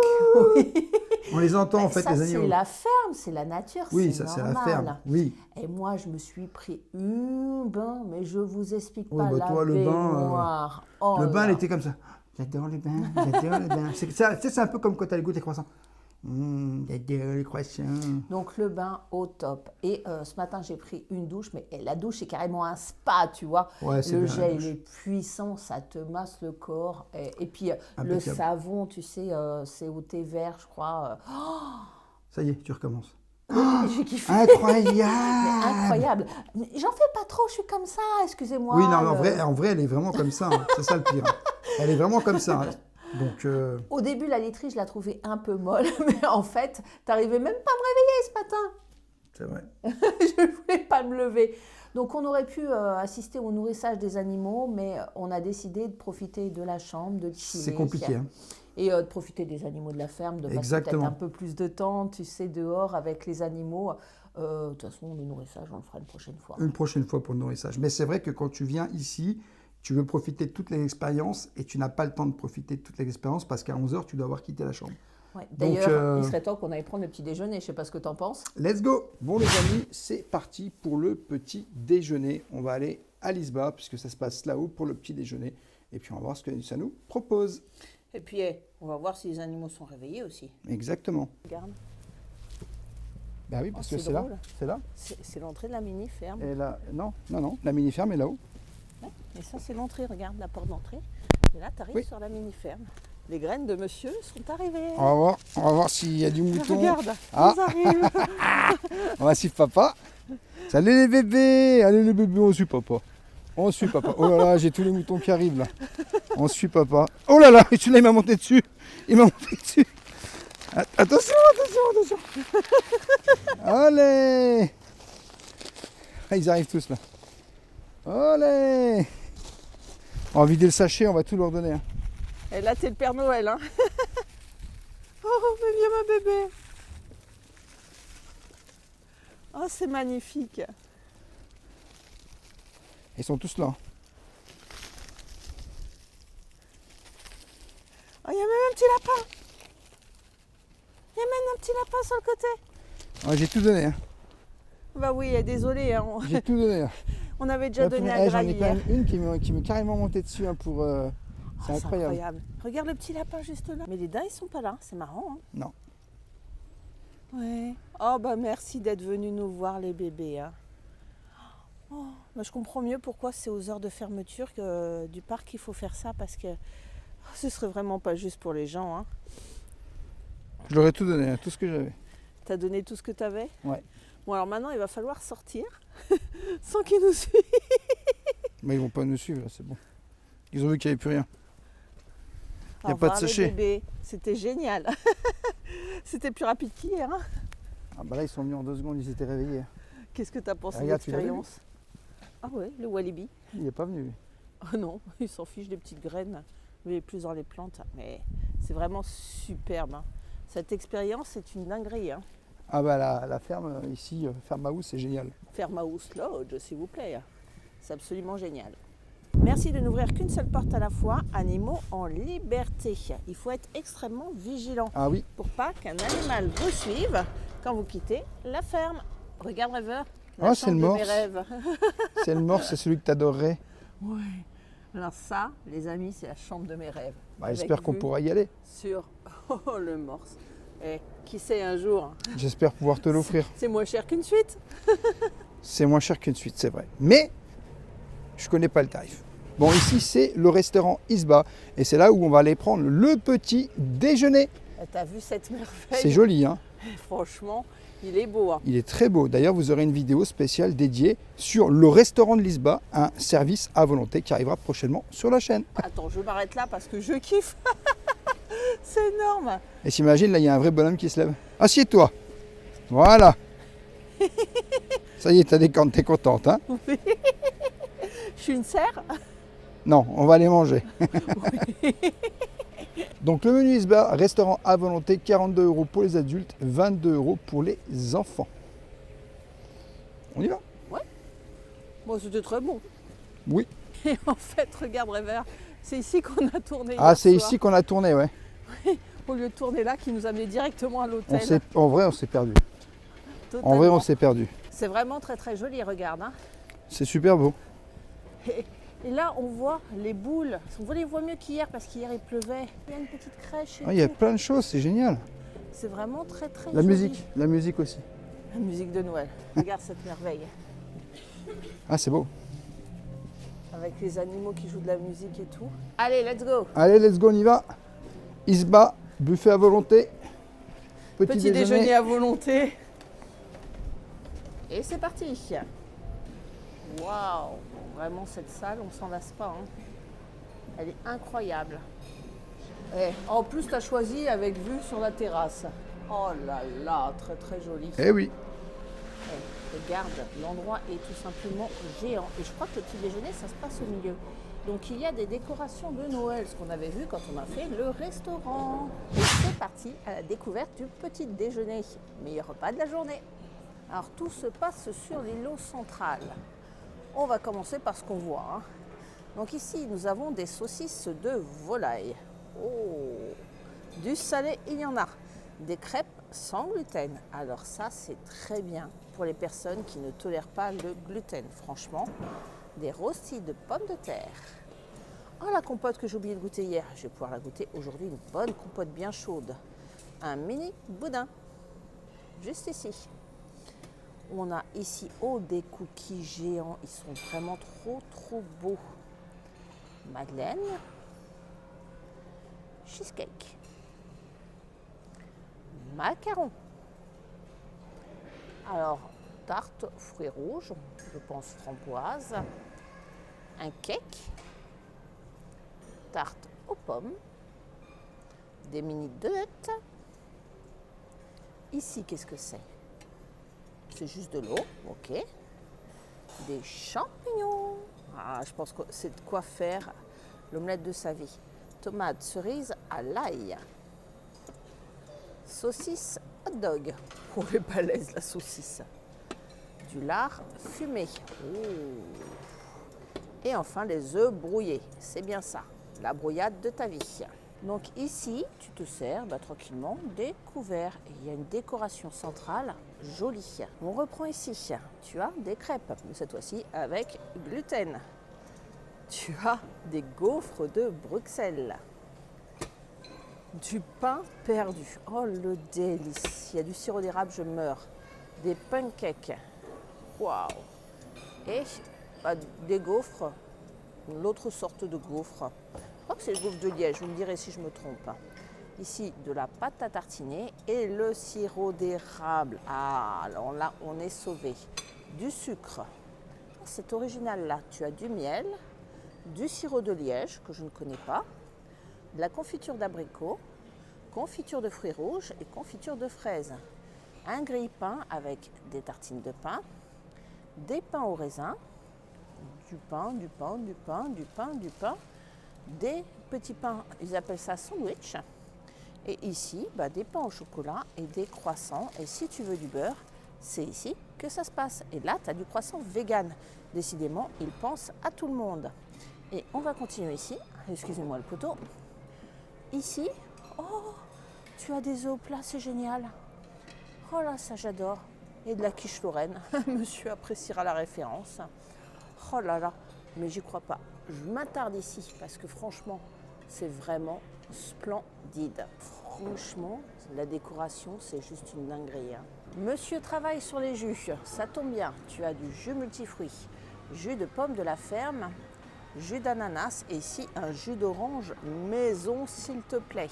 oui. On les entend en fait ça, les c'est animaux. la ferme, c'est la nature, Oui, c'est ça c'est la normal. ferme. Oui. Et moi, je me suis pris un bain, mais je vous explique Oui, pas bah la toi, le bain, baignoire. Oh Le bain, là. elle était comme ça. J'adore le bain, j'adore le bain. C'est un peu comme quand tu as le goût des croissants. J'adore les croissants. Donc le bain au top. Et ce matin, j'ai pris une douche, mais la douche, c'est carrément un spa, tu vois. Ouais, c'est Le bien, la gel, douche. il est puissant, ça te masse le corps. Et puis le Impeccable. savon, tu sais, c'est au thé vert, je crois. Ça y est, tu recommences. J'ai kiffé. Incroyable. Mais incroyable. Mais j'en fais pas trop, je suis comme ça, excusez-moi. Oui, non, mais en vrai, elle est vraiment comme ça. Hein. C'est ça le pire. Elle est vraiment comme ça. Hein. Donc, Au début, la laiterie, je la trouvais un peu molle, mais en fait, t'arrivais même pas à me réveiller ce matin. c'est vrai. Je ne voulais pas me lever. Donc, on aurait pu assister au nourrissage des animaux, mais on a décidé de profiter de la chambre, de chiller. C'est compliqué. Hein. Et de profiter des animaux de la ferme, de passer Exactement. peut-être un peu plus de temps, tu sais, dehors avec les animaux. De toute façon, le nourrissage, on le fera une prochaine fois. Une prochaine fois pour le nourrissage. Mais c'est vrai que quand tu viens ici, tu veux profiter de toutes les expériences et tu n'as pas le temps de profiter de toutes les expériences parce qu'à 11 h, tu dois avoir quitté la chambre. Ouais. D'ailleurs, Donc, il serait temps qu'on aille prendre le petit déjeuner. Je ne sais pas ce que tu en penses. Let's go. Bon les amis, c'est parti pour le petit déjeuner. On va aller à Lisba, puisque ça se passe là-haut pour le petit déjeuner. Et puis on va voir ce que ça nous propose. Et puis, on va voir si les animaux sont réveillés aussi. Exactement. Regarde, Bah oui, parce Oh, que c'est c'est là. drôle. C'est là. c'est l'entrée de la mini-ferme. Et là, non, la mini-ferme est là-haut. Ouais, et ça, c'est l'entrée, regarde, la porte d'entrée. Et là, tu arrives Oui. sur la mini-ferme. Les graines de monsieur sont arrivées. On va voir s'il y a du mouton. Regarde, Ah. ils arrivent. On va suivre papa. Salut les bébés. Allez les bébés, on suit papa. On suit papa. Oh là là, j'ai tous les moutons qui arrivent là. On suit papa. Oh là là, celui-là il m'a monté dessus. Il m'a monté dessus. Attention, attention, attention. Allez. Ah, ils arrivent tous là. Allez. On va vider le sachet, on va tout leur donner. Hein. Et là, t'es le Père Noël, hein. Oh, mais viens ma bébé. Oh, c'est magnifique. Ils sont tous là. Oh, il y a même un petit lapin. Il y a même un petit lapin sur le côté. Ah, j'ai tout donné. Hein. Bah oui, désolé, hein. J'ai tout donné. Hein. On avait déjà Là, donné pour- à j'en ai Graille quand hier. même une qui m'est carrément montée dessus hein, pour. C'est Oh, incroyable. Regarde le petit lapin juste là. Mais les daims, ils sont pas là. C'est marrant, hein. Non. Ouais. Oh, bah merci d'être venu nous voir, les bébés, hein. Oh, bah, je comprends mieux pourquoi c'est aux heures de fermeture du parc qu'il faut faire ça, parce que ce serait vraiment pas juste pour les gens, hein. Je leur ai tout donné, hein, tout ce que j'avais. T'as donné tout ce que t'avais? Ouais. Bon, alors maintenant, il va falloir sortir sans qu'ils nous suivent. Mais ils vont pas nous suivre, là, c'est bon. Ils ont vu qu'il n'y avait plus rien. Au Y a pas de revoir, les sachet. bébés. C'était génial. C'était plus rapide qu'hier, hein. Ah bah là, ils sont venus en 2 secondes, ils s'étaient réveillés. Qu'est-ce que t'as pensé de Regarde, tu l'as vu l'expérience? Ah ouais, le Walibi. Il n'est pas venu. lui. Oh non, il s'en fiche des petites graines. Il est plus dans les plantes. Mais c'est vraiment superbe, hein. Cette expérience, c'est une dinguerie, hein. Ah bah la ferme ici, Ferme House, c'est génial. Farmhouse Lodge, s'il vous plaît. C'est absolument génial. Merci de n'ouvrir qu'une seule porte à la fois. Animaux en liberté. Il faut être extrêmement vigilant Ah oui, pour pas qu'un animal vous suive quand vous quittez la ferme. Regarde Rêveur, la Ah, c'est chambre le de morse. mes rêves. c'est le morse, c'est celui que tu adorerais. Ouais. Alors ça, les amis, c'est la chambre de mes rêves. Bah, Avec j'espère qu'on vue pourra y aller. sur le morse. Et qui sait un jour, J'espère pouvoir te l'offrir. c'est moins cher qu'une suite. C'est moins cher qu'une suite, c'est vrai. Mais je connais pas le tarif. Bon, ici, c'est le restaurant Isba. Et c'est là où on va aller prendre le petit déjeuner. T'as vu cette merveille? C'est joli, hein. Franchement, il est beau, hein. Il est très beau. D'ailleurs, vous aurez une vidéo spéciale dédiée sur le restaurant de Lisba, un service à volonté qui arrivera prochainement sur la chaîne. Attends, je m'arrête là parce que je kiffe. C'est énorme. Et s'imagine, là, il y a un vrai bonhomme qui se lève. Assieds-toi. Voilà. Ça y est, t'es contente, hein? Je suis une serre. Non, on va les manger. Donc le menu Isba, restaurant à volonté, 42 € pour les adultes, 22 € pour les enfants. On y va? Bon, c'était très bon. Oui. Et en fait, regarde Rêveur, c'est ici qu'on a tourné. Ah, hier c'est soir. ici qu'on a tourné, ouais. Au lieu de tourner là, qui nous amenait directement à l'hôtel. En vrai, on s'est perdu. Totalement. En vrai, on s'est perdu. C'est vraiment très très joli, regarde, hein. C'est super beau. Et là, on voit les boules. On les voit mieux qu'hier parce qu'hier il pleuvait. Il y a une petite crèche et Ah, il y a tout. plein de choses, c'est génial. C'est vraiment très très La joli. musique aussi. La musique de Noël. Regarde cette merveille. Ah, c'est beau. Avec les animaux qui jouent de la musique et tout. Allez, let's go. Allez, let's go, on y va. Isba, buffet à volonté. Petit déjeuner à volonté. Et c'est parti. Waouh. Vraiment, cette salle, on s'en lasse pas, hein. Elle est incroyable. Et en plus, tu as choisi avec vue sur la terrasse. Oh là là, très très joli. Eh oui. Regarde, l'endroit est tout simplement géant. Et je crois que le petit déjeuner, ça se passe au milieu. Donc il y a des décorations de Noël, ce qu'on avait vu quand on a fait le restaurant. Et c'est parti à la découverte du petit déjeuner. Meilleur repas de la journée. Alors tout se passe sur l'îlot central. On va commencer par ce qu'on voit, hein. Donc ici, nous avons des saucisses de volaille. Oh, du salé, il y en a. Des crêpes sans gluten. Alors ça, c'est très bien pour les personnes qui ne tolèrent pas le gluten. Franchement, des rôstis de pommes de terre. Oh, la compote que j'ai oublié de goûter hier, je vais pouvoir la goûter aujourd'hui, une bonne compote bien chaude. Un mini boudin, juste ici. On a ici, oh, des cookies géants, ils sont vraiment trop beaux. Madeleine, cheesecake, macarons. Alors, tarte fruits rouges, je pense framboise, un cake, tarte aux pommes, des mini donuts. Ici, qu'est-ce que c'est? C'est juste de l'eau, ok. Des champignons. Ah, je pense que c'est de quoi faire l'omelette de sa vie. Tomates cerises à l'ail. Saucisse hot dog. Oh, les balèzes, la saucisse. Du lard fumé. Oh. Et enfin, les œufs brouillés. C'est bien ça, la brouillade de ta vie. Donc ici, tu te sers tranquillement des couverts. Et il y a une décoration centrale jolie. On reprend ici. Tu as des crêpes, mais cette fois-ci avec gluten. Tu as des gaufres de Bruxelles. Du pain perdu. Oh, le délice. Il y a du sirop d'érable, je meurs. Des pancakes. Waouh. Et des gaufres. L'autre sorte de gaufre. Je crois que c'est le gaufre de Liège, vous me direz si je me trompe. Ici, de la pâte à tartiner et le sirop d'érable. Ah, alors là, on est sauvé. Du sucre. C'est original là. Tu as du miel, du sirop de Liège, que je ne connais pas, de la confiture d'abricot, confiture de fruits rouges et confiture de fraises. Un grille-pain avec des tartines de pain, des pains au raisin, du pain, des petits pains, ils appellent ça sandwich. Et ici, des pains au chocolat et des croissants. Et si tu veux du beurre, c'est ici que ça se passe. Et là, tu as du croissant vegan. Décidément, ils pensent à tout le monde. Et on va continuer ici. Excusez-moi le poteau. Ici, oh, tu as des œufs au plat, c'est génial. Oh là, ça j'adore. Et de la quiche Lorraine. Monsieur appréciera la référence. Oh là là, mais j'y crois pas. Je m'attarde ici parce que franchement, c'est vraiment splendide. Franchement, la décoration, c'est juste une dinguerie. Monsieur travaille sur les jus. Ça tombe bien. Tu as du jus multifruits, jus de pomme de la ferme, jus d'ananas et ici un jus d'orange maison, s'il te plaît.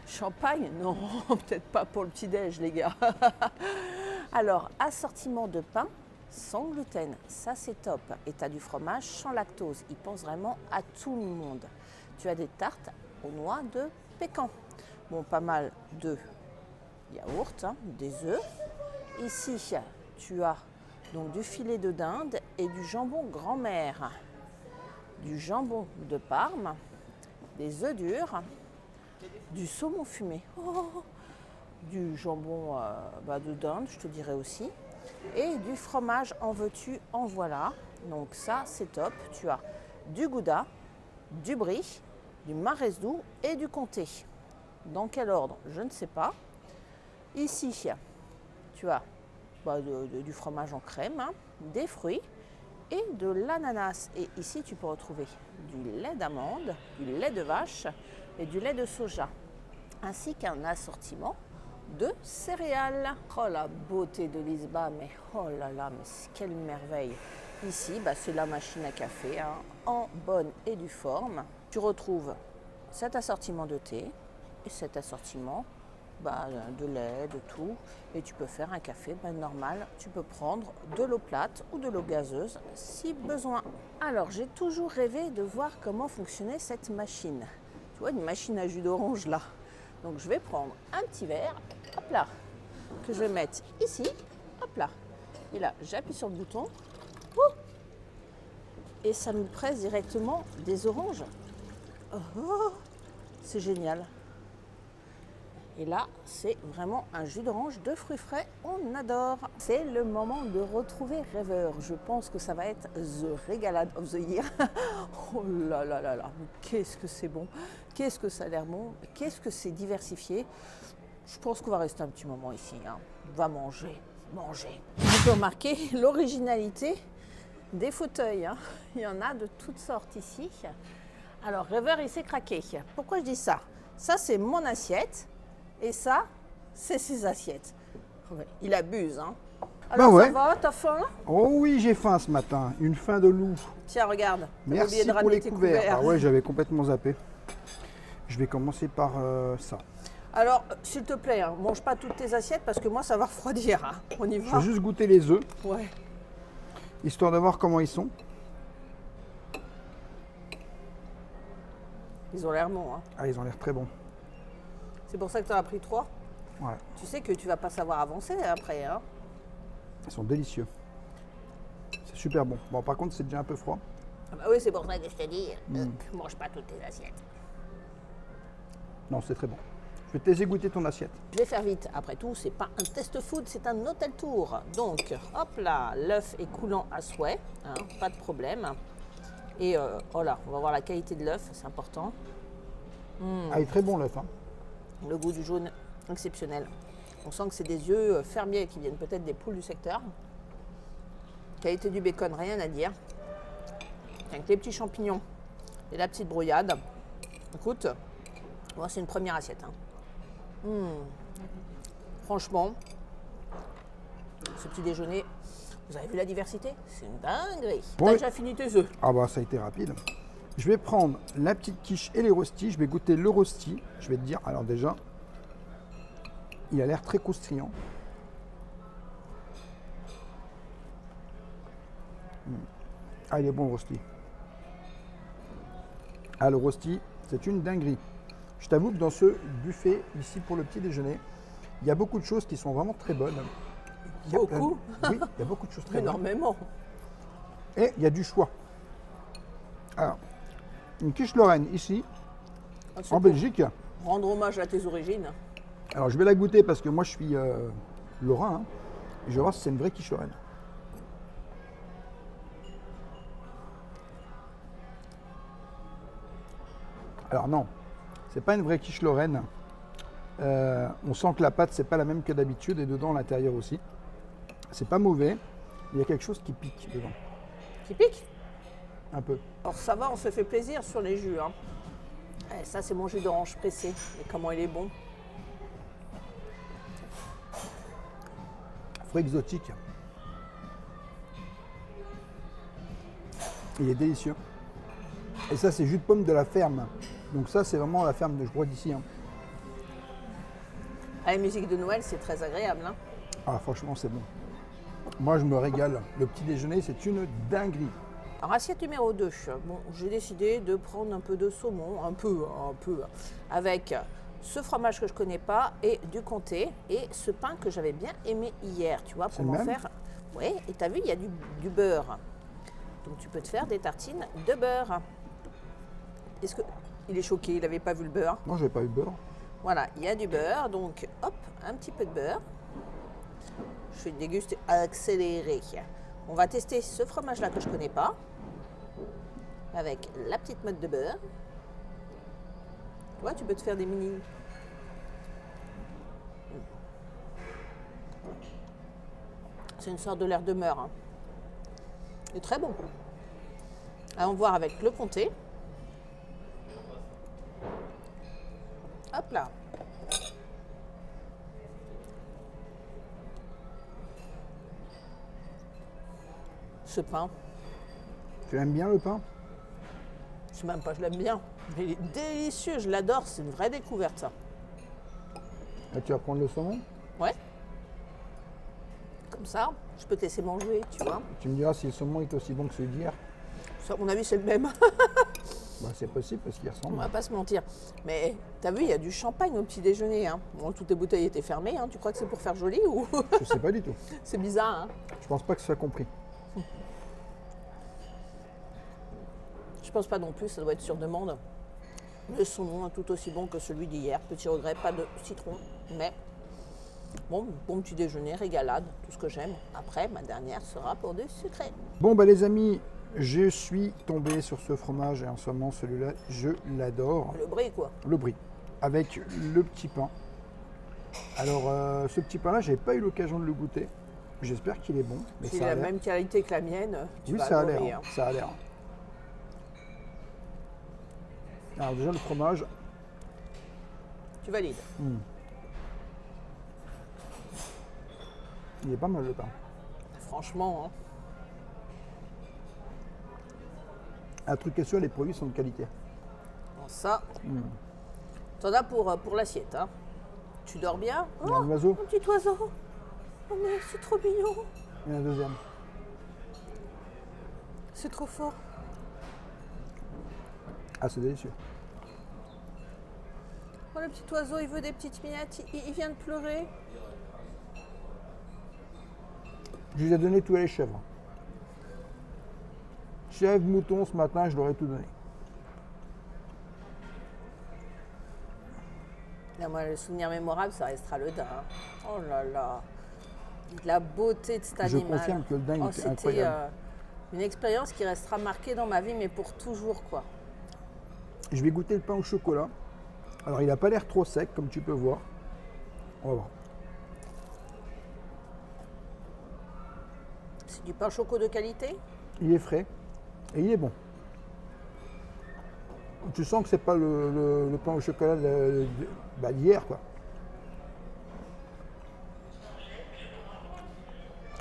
Champagne? Non, peut-être pas pour le petit-déj, les gars. Alors, assortiment de pain sans gluten, ça c'est top. Et tu as du fromage sans lactose. Ils pensent vraiment à tout le monde. Tu as des tartes aux noix de pécan. Bon, pas mal de yaourt, des œufs. Ici, tu as donc du filet de dinde et du jambon grand-mère. Du jambon de Parme, des œufs durs, du saumon fumé, du jambon de dinde, je te dirais aussi, et du fromage en veux-tu, en voilà. Donc ça, c'est top. Tu as du gouda, du brie, du maresdou et du comté. Dans quel ordre? Je ne sais pas. Ici, tu as du fromage en crème, des fruits et de l'ananas. Et ici, tu peux retrouver du lait d'amande, du lait de vache et du lait de soja, ainsi qu'un assortiment de céréales. Oh, la beauté de Lisba, mais oh là là, mais quelle merveille. Ici, c'est la machine à café, en bonne et due forme. Tu retrouves cet assortiment de thé et cet assortiment de lait, de tout. Et tu peux faire un café normal. Tu peux prendre de l'eau plate ou de l'eau gazeuse si besoin. Alors, j'ai toujours rêvé de voir comment fonctionnait cette machine. Tu vois, une machine à jus d'orange là. Donc, je vais prendre un petit verre, hop là, que je vais mettre ici, hop là. Et là, j'appuie sur le bouton. Et ça me presse directement des oranges. Oh, c'est génial. Et là, c'est vraiment un jus d'orange de fruits frais, on adore. C'est le moment de retrouver Rêveur. Je pense que ça va être the régalade of the year. Oh là là là là, mais qu'est-ce que c'est bon, qu'est-ce que ça a l'air bon, qu'est-ce que c'est diversifié. Je pense qu'on va rester un petit moment ici. On va manger. On peut remarquer l'originalité des fauteuils, hein. Il y en a de toutes sortes ici. Alors, Rêveur, il s'est craqué. Pourquoi je dis ça? Ça, c'est mon assiette. Et ça, c'est ses assiettes. Ouais, il abuse, hein. Alors, ouais. ça va, t'as faim? Oh oui, j'ai faim ce matin. Une faim de loup. Tiens, regarde. T'as oublié Merci de pour ramener les tes couverts. Ah ouais, j'avais complètement zappé. Je vais commencer par ça. Alors, s'il te plaît, hein, mange pas toutes tes assiettes parce que moi, ça va refroidir. Hein. On y Je va? vais juste goûter les œufs, Ouais. histoire de voir comment ils sont. Ils ont l'air bons. Hein. Ah, ils ont l'air très bons. C'est pour ça que tu en as pris 3. Ouais, Tu sais que tu vas pas savoir avancer après. Hein. ils sont délicieux. C'est super bon. Bon, par contre, c'est déjà un peu froid. Ah bah oui, c'est pour ça que je te dis, mange pas toutes tes assiettes. Non, c'est très bon. Je vais te laisser goûter ton assiette. Je vais faire vite. Après tout, c'est pas un test food, c'est un hôtel tour. Donc, hop là, l'œuf est coulant à souhait, hein, pas de problème. Et oh là, on va voir la qualité de l'œuf, c'est important. Ah, il est très bon l'œuf. Hein. Le goût du jaune, exceptionnel. On sent que c'est des œufs fermiers qui viennent peut-être des poules du secteur. Qualité du bacon, rien à dire. Avec les petits champignons et la petite brouillade. Écoute, moi c'est une première assiette. Hein. Franchement, ce petit déjeuner, vous avez vu la diversité? C'est une dinguerie. Ouais. T'as déjà fini tes œufs? Ah bah ça a été rapide. Je vais prendre la petite quiche et les rostis. Je vais goûter le rosti. Je vais te dire, alors déjà, il a l'air très croustillant. Ah, il est bon le rosti. Ah, le rosti, c'est une dinguerie. Je t'avoue que dans ce buffet, ici pour le petit déjeuner, il y a beaucoup de choses qui sont vraiment très bonnes. Il y a Beaucoup? Oui, il y a beaucoup de choses très bonnes. Énormément. Et il y a du choix. Alors, une quiche Lorraine ici, Ah, c'est en pour Belgique. rendre hommage à tes origines. Alors, je vais la goûter parce que moi, je suis lorrain. Hein, et je vais voir si c'est une vraie quiche Lorraine. Alors non, c'est pas une vraie quiche Lorraine. On sent que la pâte, c'est pas la même que d'habitude et dedans, à l'intérieur aussi. C'est pas mauvais, mais il y a quelque chose qui pique dedans. Qui pique? Un peu. Alors ça va, on se fait plaisir sur les jus. Hein. Eh, ça, c'est mon jus d'orange pressé. Et comment il est bon. Fruit exotique. Il est délicieux. Et ça, c'est jus de pomme de la ferme. Donc ça, c'est vraiment la ferme de Gebrois d'ici. Hein. Ah, la musique de Noël, c'est très agréable. Hein. Ah, franchement, c'est bon. Moi, je me régale. Le petit déjeuner, c'est une dinguerie. Alors, assiette numéro 2. Bon, j'ai décidé de prendre un peu de saumon, un peu, avec ce fromage que je connais pas et du comté et ce pain que j'avais bien aimé hier, tu vois, C'est pour le m'en même faire. Oui, et tu as vu, il y a du beurre. Donc, tu peux te faire des tartines de beurre. Est-ce que il est choqué, il n'avait pas vu le beurre? Non, je n'avais pas eu de beurre. Voilà, il y a du beurre, donc hop, un petit peu de beurre. Je fais une déguste accélérée. On va tester ce fromage-là que je ne connais pas, avec la petite motte de beurre. Tu vois, tu peux te faire des mini. C'est une sorte de l'air de beurre. Hein. C'est très bon. Allons voir avec le comté. Hop là. Ce pain, Tu aimes bien le pain? je sais même pas, je l'aime bien. Mais il est délicieux, je l'adore, c'est une vraie découverte ça. Là, tu vas prendre le saumon. Ouais. Comme ça, je peux te laisser manger, tu vois. Tu me diras si le saumon est aussi bon que celui d'hier. Ça, à mon avis, c'est le même. Bah, c'est possible parce qu'il On ressemble. va pas se mentir. Mais t'as vu, il y a du champagne au petit déjeuner. Hein. Bon, toutes les bouteilles étaient fermées. Hein. Tu crois que c'est pour faire joli ou Je sais pas du tout. c'est bizarre, hein. Je pense pas que ce soit compris. Je pense pas non plus, ça doit être sur demande. Le saumon est tout aussi bon que celui d'hier. Petit regret, pas de citron, mais bon petit déjeuner, régalade, tout ce que j'aime. Après, ma dernière sera pour du sucré. Bon, bah les amis, je suis tombé sur ce fromage et en ce moment, celui-là, je l'adore. Le brie, quoi. Le brie, avec le petit pain. Alors, ce petit pain-là, j'avais pas eu l'occasion de le goûter. J'espère qu'il est bon. Mais S'il ça a a la l'air. même qualité que la mienne, tu Oui, vas ça a adorer, l'air. hein. Ça a l'air. Alors déjà le fromage, Tu valides. il est pas mal le pain. Franchement, hein. Un truc est sûr, les produits sont de qualité. Bon, ça, t'en as pour l'assiette. Hein. Tu dors bien? Il y a un oiseau, Un petit oiseau. Oh mais c'est trop mignon. il y en a un deuxième. C'est trop fort. Ah, c'est délicieux. Oh le petit oiseau, il veut des petites miettes. Il vient de pleurer. Je lui ai donné tous les chèvres. Chèvre, mouton, ce matin, je leur ai tout donné. Là, moi, le souvenir mémorable, ça restera le daim. Hein. Oh là là. La beauté de cet Je animal. confirme que le daim, il était c'était incroyable. une expérience qui restera marquée dans ma vie, mais pour toujours, quoi. Je vais goûter le pain au chocolat. Alors, il n'a pas l'air trop sec, comme tu peux voir. On va voir. C'est du pain choco de qualité. Il est frais et il est bon. Tu sens que c'est pas le pain au chocolat d'hier, quoi.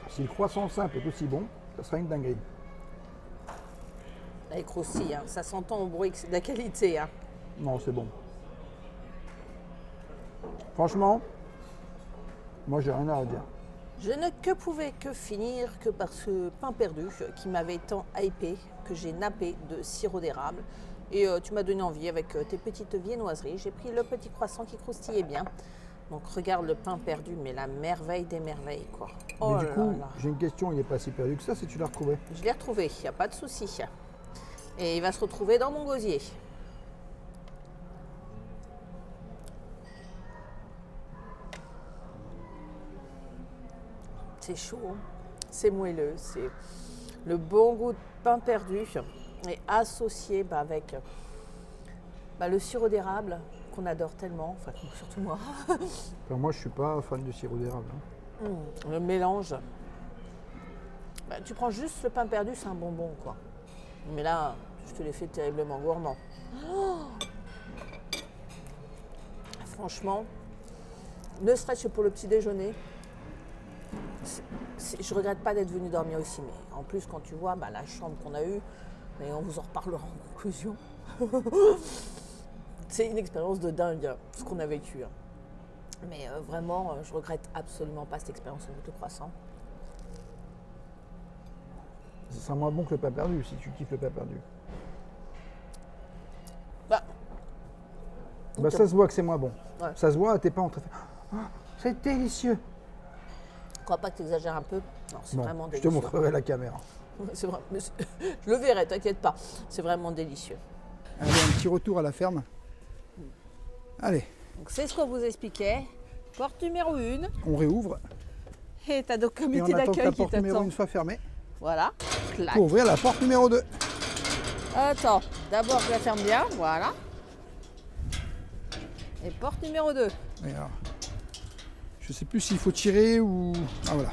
Si le croissant simple est aussi bon, ça sera une dinguerie. Là, il croustille, hein. Ça s'entend au bruit que c'est de la qualité. Hein. Non, c'est bon. Franchement, moi j'ai rien à redire. Je ne que pouvais que finir que par ce pain perdu qui m'avait tant hypé, que j'ai nappé de sirop d'érable. Et tu m'as donné envie avec tes petites viennoiseries. J'ai pris le petit croissant qui croustillait bien. Donc regarde le pain perdu, mais la merveille des merveilles, quoi. Oh Mais du là coup, là. j'ai une question, il n'est pas si perdu que ça si tu l'as retrouvé. Je l'ai retrouvé, il n'y a pas de souci. Et il va se retrouver dans mon gosier. C'est chaud, hein. C'est moelleux, c'est le bon goût de pain perdu et associé avec le sirop d'érable qu'on adore tellement, enfin surtout moi. Enfin, moi je suis pas fan du sirop d'érable. Hein. Le mélange. Tu prends juste le pain perdu, c'est un bonbon, quoi. Mais là, je te l'ai fait terriblement gourmand. Oh, franchement, ne serait-ce que pour le petit déjeuner, je regrette pas d'être venue dormir ici. Mais en plus, quand tu vois la chambre qu'on a eue, et on vous en reparlera en conclusion, c'est une expérience de dingue, hein, ce qu'on a vécu. Hein. Mais vraiment, je regrette absolument pas cette expérience en de croissant. Ça sera moins bon que le pain perdu si tu kiffes le pain perdu. Ça se voit que c'est moins bon. Ouais. Ça se voit, t'es pas en train de faire « Ah, c'est délicieux !» Je crois pas que tu exagères un peu. Non, c'est Non, vraiment je délicieux. te montrerai la caméra. C'est vrai, mais je le verrai, t'inquiète pas. C'est vraiment délicieux. Allez, un petit retour à la ferme. Allez, Donc c'est ce qu'on vous expliquait. Porte numéro 1. on réouvre Et t'as donc et on comité attend que la d'accueil qui porte numéro t'attend. 1 soit fermée Voilà. Clac. pour ouvrir la porte numéro 2. Attends, d'abord je la ferme bien, voilà. Et porte numéro 2. Et alors, je sais plus s'il faut tirer ou... Ah voilà.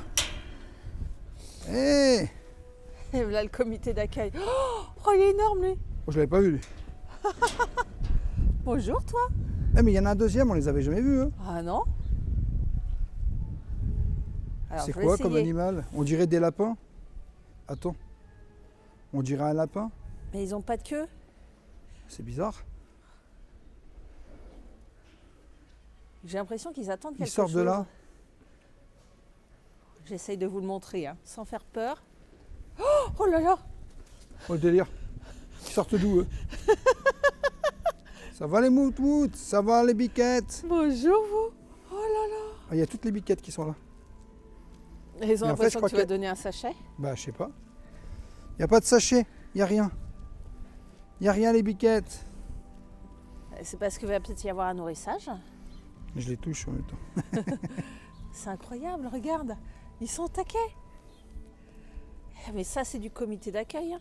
Eh Et voilà le comité d'accueil. Oh, il est énorme lui. oh, je l'avais pas vu lui. Bonjour toi. Eh mais il y en a un deuxième, on les avait jamais vus. Hein. Ah non. Alors, C'est je vais quoi comme essayer. animal? On dirait des lapins. Attends. On dirait un lapin. Mais ils ont pas de queue. C'est bizarre. J'ai l'impression qu'ils attendent quelque Ils sortent chose. de là. J'essaye de vous le montrer, hein, sans faire peur. Oh là là. Oh le délire. Ils sortent d'où eux? Ça va les mout-mout? Ça va les biquettes? Bonjour vous. Oh là là. Ah, il y a toutes les biquettes qui sont là. Ils ont Mais en fait, l'impression je crois que tu vas que- donner un sachet. Bah je sais pas. Il n'y a pas de sachet. Il n'y a rien. Il n'y a rien les biquettes. C'est parce qu'il va peut-être y avoir un nourrissage. Je les touche en même temps. C'est incroyable, regarde. Ils sont taqués. Mais ça, c'est du comité d'accueil. Hein.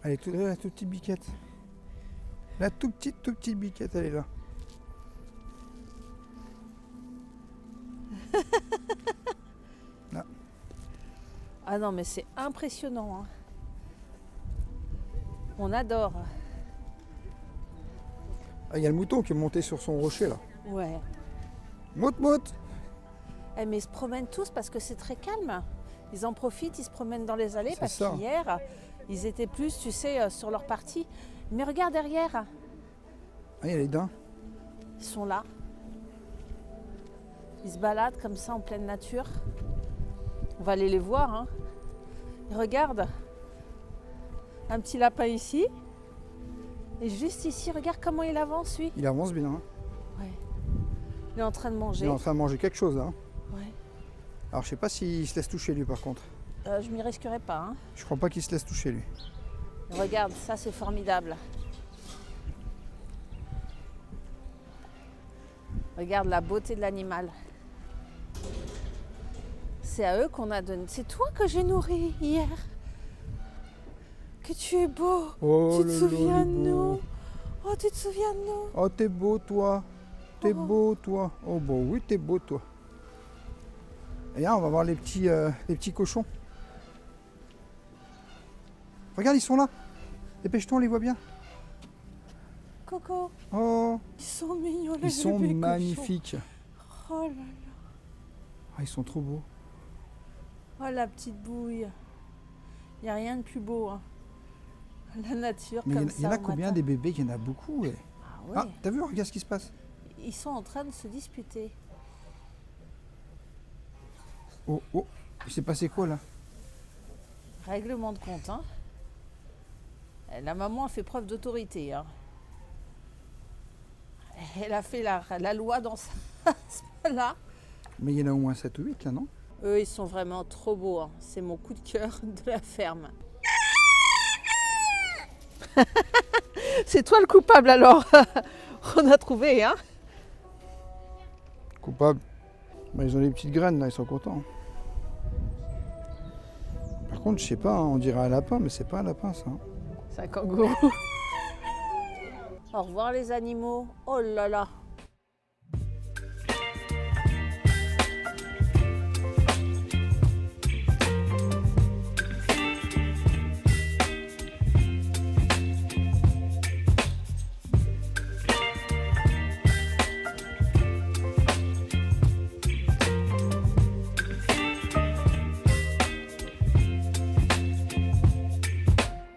Allez, la toute petite biquette. La toute petite biquette, elle est là. Ah non, mais c'est impressionnant. Hein. On adore. Ah, il y a le mouton qui est monté sur son rocher là. Ouais. Mout mout. Eh, mais ils se promènent tous parce que c'est très calme. Ils en profitent, ils se promènent dans les allées C'est parce ça. qu'hier, ils étaient plus, tu sais, sur leur partie. Mais regarde derrière, Ah, il y a les daims. ils sont là. Ils se baladent comme ça en pleine nature. On va aller les voir. Hein. Et regarde, un petit lapin ici. Et juste ici, regarde comment il avance, lui. Il avance bien. Hein. Ouais. Il est en train de manger. Il est en train de manger quelque chose là. Hein. Ouais. Alors je sais pas s'il se laisse toucher lui par contre. Je m'y risquerai pas. Hein. Je crois pas qu'il se laisse toucher lui. Regarde, ça c'est formidable. Regarde la beauté de l'animal. C'est à eux qu'on a donné. C'est toi que j'ai nourri hier. Que tu es beau. Oh, Tu te le souviens de beau. nous. Oh, tu te souviens de nous. Oh, t'es beau toi. T'es Oh. beau toi. Oh bon, oui, t'es beau toi. Et là, on va voir les petits cochons. Regarde, ils sont là. Dépêche-toi, on les voit bien. Coco, Oh, ils sont mignons les ils sont bébés magnifiques. cochons. Oh là là. Ah, ils sont trop beaux. Oh la petite bouille. Il n'y a rien de plus beau. Hein. La nature Mais comme il y en a au combien matin. des bébés? Il y en a beaucoup. Ouais. Ah ouais. Ah, t'as vu? Regarde ce qui se passe. Ils sont en train de se disputer. Oh, oh, il s'est passé quoi là? Règlement de compte, hein. La maman a fait preuve d'autorité, hein. Elle a fait la loi dans sa là. Mais il y en a au moins 7 ou 8 là, non? Eux, ils sont vraiment trop beaux, hein. C'est mon coup de cœur de la ferme. C'est toi le coupable alors. On a trouvé, hein. Coupable. Bah, ils ont des petites graines là, ils sont contents. Par contre, je sais pas, hein, on dirait un lapin, mais c'est pas un lapin ça. Hein. C'est un kangourou. Au revoir les animaux. Oh là là.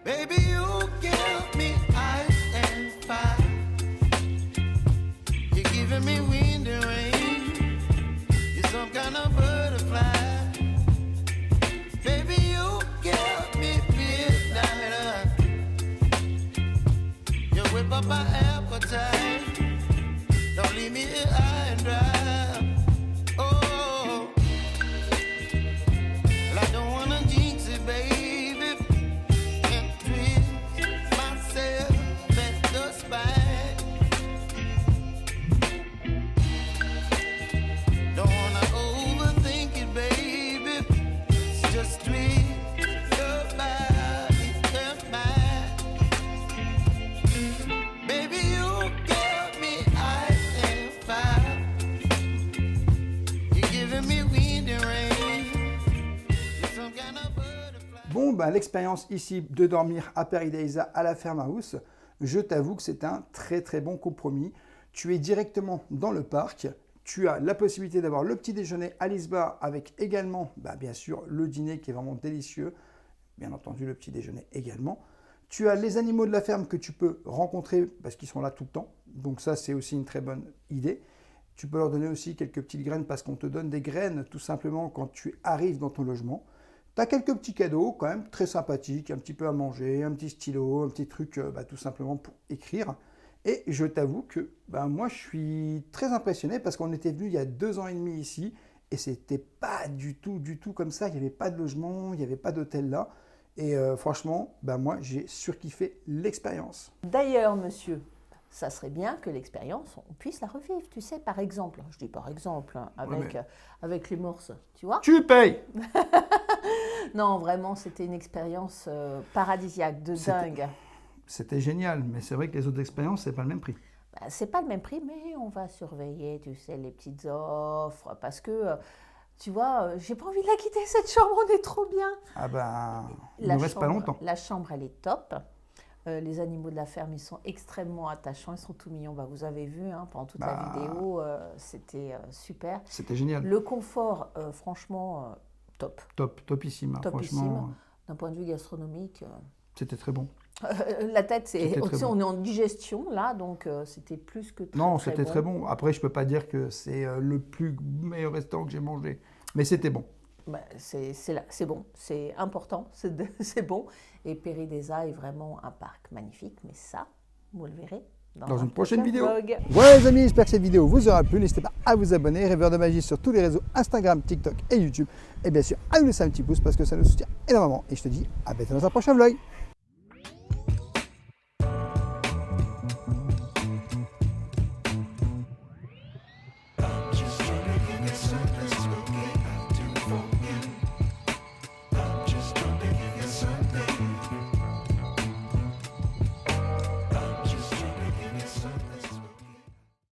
Baby, you give me ice and fire. You're giving me wind and rain. You're some kind of butterfly. Baby, you give me midnight. You whip up my appetite. Don't leave me here high and dry. Oh, well, I don't wanna jinx it, baby. Bon, ben, l'expérience ici de dormir à Paradisa à la Ferme House, je t'avoue que c'est un très très bon compromis. Tu es directement dans le parc, tu as la possibilité d'avoir le petit déjeuner à l'Isbar avec également, bien sûr, le dîner qui est vraiment délicieux, bien entendu le petit déjeuner également. Tu as les animaux de la ferme que tu peux rencontrer parce qu'ils sont là tout le temps, donc ça c'est aussi une très bonne idée. Tu peux leur donner aussi quelques petites graines parce qu'on te donne des graines tout simplement quand tu arrives dans ton logement. Tu as quelques petits cadeaux quand même très sympathiques, un petit peu à manger, un petit stylo, un petit truc tout simplement pour écrire. Et je t'avoue que moi je suis très impressionné parce qu'on était venu il y a 2 ans et demi ici et c'était pas du tout comme ça. Il n'y avait pas de logement, il n'y avait pas d'hôtel là. Et franchement, moi j'ai surkiffé l'expérience. D'ailleurs, monsieur, ça serait bien que l'expérience, on puisse la revivre, tu sais, par exemple. Je dis par exemple, hein, avec les morses, tu vois. Tu payes! Non, vraiment, c'était une expérience paradisiaque, de dingue. C'était génial, mais c'est vrai que les autres expériences, c'est pas le même prix. C'est pas le même prix, mais on va surveiller, tu sais, les petites offres, parce que Tu vois, j'ai pas envie de la quitter cette chambre, on est trop bien. Ah ben, il La ne reste pas chambre- longtemps. La chambre, elle est top. Les animaux de la ferme, ils sont extrêmement attachants, ils sont tout mignons. Bah, vous avez vu hein, pendant toute la Bah. vidéo, c'était super. C'était génial. Le confort, franchement, top. Top, topissime. Hein, Topissime. franchement, D'un point de vue gastronomique, c'était très bon. la tête, C'était très tu sais, bon. on est en digestion là, donc c'était plus que Non, c'était très bon. Après, je peux pas dire que c'est le plus meilleur restaurant que j'ai mangé. Mais c'était bon. Bah, c'est bon, c'est important, c'est bon. Et Péridesa est vraiment un parc magnifique, mais ça, vous le verrez Dans un une prochaine prochain vidéo. vlog. Voilà les amis, j'espère que cette vidéo vous aura plu. N'hésitez pas à vous abonner, Rêveur de Magie sur tous les réseaux Instagram, TikTok et YouTube. Et bien sûr, à nous laisser un petit pouce parce que ça nous soutient énormément. Et je te dis à bientôt dans un prochain vlog.